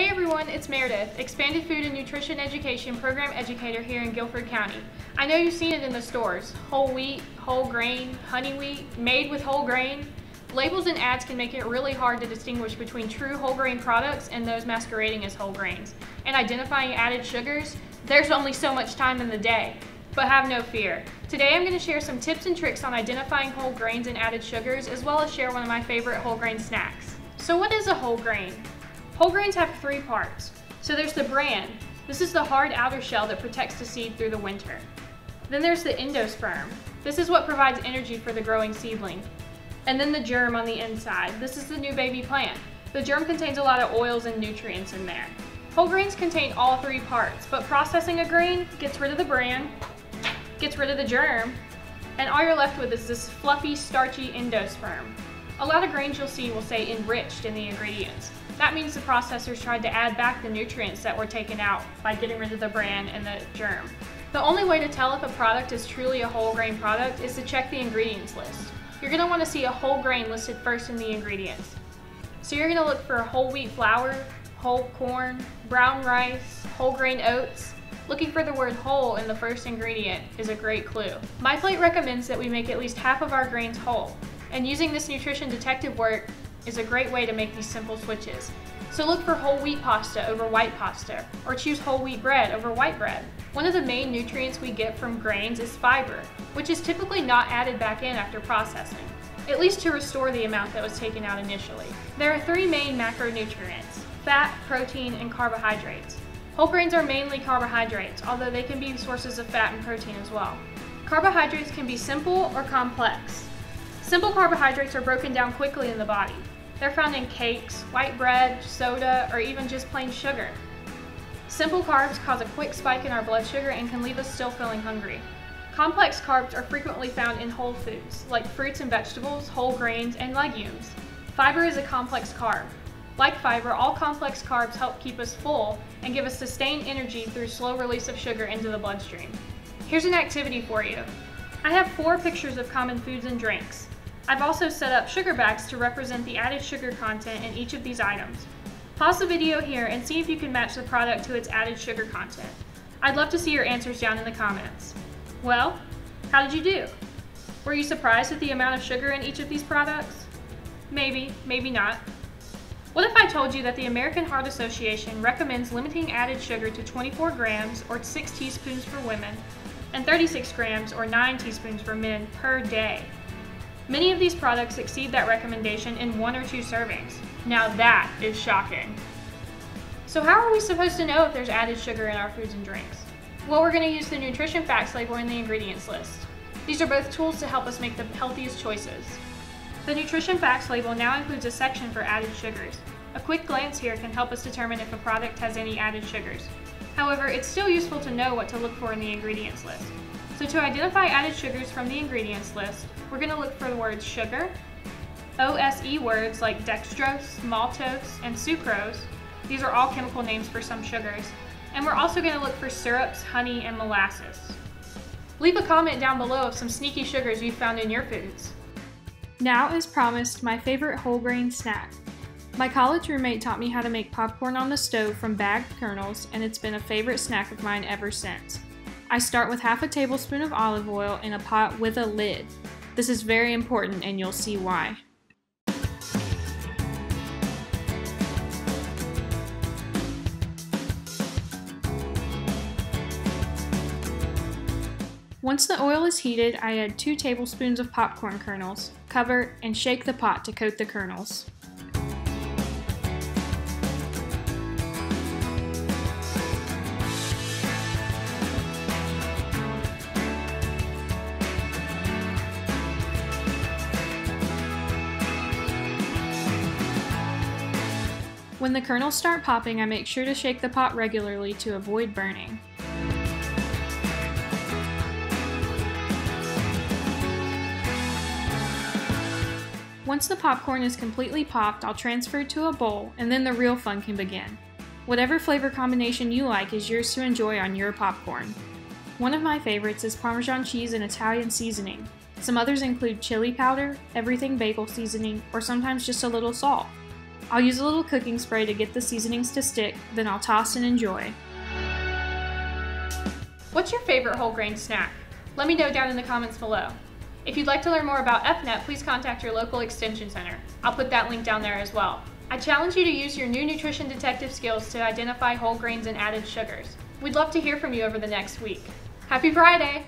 Hey everyone, it's Meredith, Expanded Food and Nutrition Education Program Educator here in Guilford County. I know you've seen it in the stores. Whole wheat, whole grain, honey wheat, made with whole grain. Labels and ads can make it really hard to distinguish between true whole grain products and those masquerading as whole grains. And identifying added sugars, there's only so much time in the day. But have no fear. Today I'm going to share some tips and tricks on identifying whole grains and added sugars, as well as share one of my favorite whole grain snacks. So what is a whole grain? Whole grains have three parts. So there's the bran. This is the hard outer shell that protects the seed through the winter. Then there's the endosperm. This is what provides energy for the growing seedling. And then the germ on the inside. This is the new baby plant. The germ contains a lot of oils and nutrients in there. Whole grains contain all three parts, but processing a grain gets rid of the bran, gets rid of the germ, and all you're left with is this fluffy, starchy endosperm. A lot of grains you'll see will say enriched in the ingredients. That means the processors tried to add back the nutrients that were taken out by getting rid of the bran and the germ. The only way to tell if a product is truly a whole grain product is to check the ingredients list. You're going to want to see a whole grain listed first in the ingredients. So you're going to look for whole wheat flour, whole corn, brown rice, whole grain oats. Looking for the word whole in the first ingredient is a great clue. My Plate recommends that we make at least half of our grains whole, and using this nutrition detective work is a great way to make these simple switches. So look for whole wheat pasta over white pasta, or choose whole wheat bread over white bread. One of the main nutrients we get from grains is fiber, which is typically not added back in after processing, at least to restore the amount that was taken out initially. There are three main macronutrients: fat, protein, and carbohydrates. Whole grains are mainly carbohydrates, although they can be sources of fat and protein as well. Carbohydrates can be simple or complex. Simple carbohydrates are broken down quickly in the body. They're found in cakes, white bread, soda, or even just plain sugar. Simple carbs cause a quick spike in our blood sugar and can leave us still feeling hungry. Complex carbs are frequently found in whole foods, like fruits and vegetables, whole grains, and legumes. Fiber is a complex carb. Like fiber, all complex carbs help keep us full and give us sustained energy through slow release of sugar into the bloodstream. Here's an activity for you. I have 4 pictures of common foods and drinks. I've also set up sugar bags to represent the added sugar content in each of these items. Pause the video here and see if you can match the product to its added sugar content. I'd love to see your answers down in the comments. Well, how did you do? Were you surprised at the amount of sugar in each of these products? Maybe, maybe not. What if I told you that the American Heart Association recommends limiting added sugar to 24 grams or 6 teaspoons for women and 36 grams or 9 teaspoons for men per day? Many of these products exceed that recommendation in 1 or 2 servings. Now that is shocking. So how are we supposed to know if there's added sugar in our foods and drinks? Well, we're going to use the nutrition facts label in the ingredients list. These are both tools to help us make the healthiest choices. The nutrition facts label now includes a section for added sugars. A quick glance here can help us determine if a product has any added sugars. However, it's still useful to know what to look for in the ingredients list. So to identify added sugars from the ingredients list, we're going to look for the words sugar, OSE words like dextrose, maltose, and sucrose. These are all chemical names for some sugars. And we're also going to look for syrups, honey, and molasses. Leave a comment down below of some sneaky sugars you found in your foods. Now, as promised, my favorite whole grain snack. My college roommate taught me how to make popcorn on the stove from bagged kernels, and it's been a favorite snack of mine ever since. I start with half a tablespoon of olive oil in a pot with a lid. This is very important, and you'll see why. Once the oil is heated, I add 2 tablespoons of popcorn kernels, cover, and shake the pot to coat the kernels. When the kernels start popping, I make sure to shake the pot regularly to avoid burning. Once the popcorn is completely popped, I'll transfer it to a bowl, and then the real fun can begin. Whatever flavor combination you like is yours to enjoy on your popcorn. One of my favorites is Parmesan cheese and Italian seasoning. Some others include chili powder, everything bagel seasoning, or sometimes just a little salt. I'll use a little cooking spray to get the seasonings to stick, then I'll toss and enjoy. What's your favorite whole grain snack? Let me know down in the comments below. If you'd like to learn more about FNET, please contact your local extension center. I'll put that link down there as well. I challenge you to use your new nutrition detective skills to identify whole grains and added sugars. We'd love to hear from you over the next week. Happy Friday!